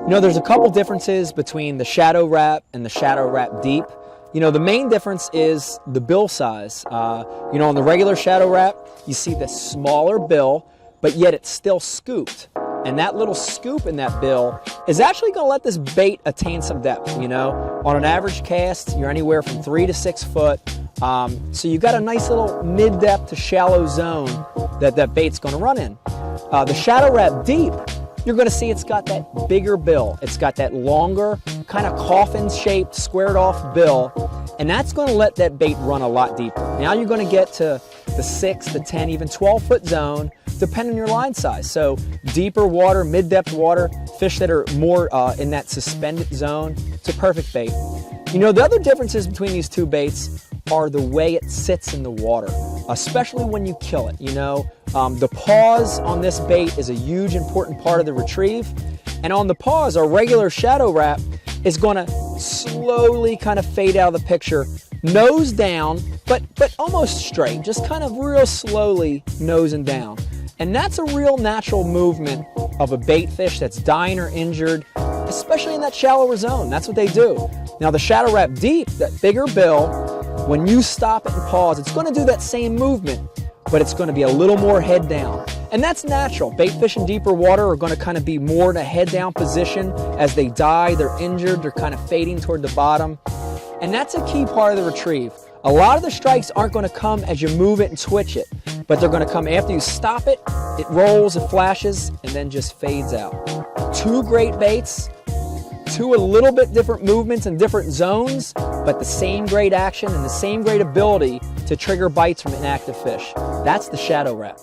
You know, there's a couple differences between the Shadow Rap and the Shadow Rap Deep. You know, the main difference is the bill size. You know, on the regular Shadow Rap, you see the smaller bill, but yet it's still scooped. And that little scoop in that bill is actually going to let this bait attain some depth, you know. On an average cast, you're anywhere from 3 to 6 foot. So you've got a nice little mid-depth to shallow zone that bait's going to run in. The Shadow Rap Deep, you're going to see it's got that bigger bill. It's got that longer, kind of coffin-shaped, squared-off bill, and that's going to let that bait run a lot deeper. Now you're going to get to the 6 to 10, even 12-foot zone, depending on your line size. So deeper water, mid-depth water, fish that are more in that suspended zone, it's a perfect bait. You know, the other differences between these two baits are the way it sits in the water, especially when you kill it. You know, the pause on this bait is a huge important part of the retrieve. And on the pause, our regular Shadow Rap is going to slowly kind of fade out of the picture, nose down, but almost straight, just kind of real slowly nosing down. And that's a real natural movement of a bait fish that's dying or injured, especially in that shallower zone. That's what they do. Now the Shadow Rap Deep, that bigger bill, when you stop it and pause, it's going to do that same movement, but it's going to be a little more head down. And that's natural. Bait fish in deeper water are going to kind of be more in a head down position as they die, they're injured, they're kind of fading toward the bottom. And that's a key part of the retrieve. A lot of the strikes aren't going to come as you move it and switch it, but they're going to come after you stop it, it rolls, it flashes, and then just fades out. Two great baits, two a little bit different movements and different zones, but the same great action and the same great ability to trigger bites from inactive fish. That's the Shadow Rap.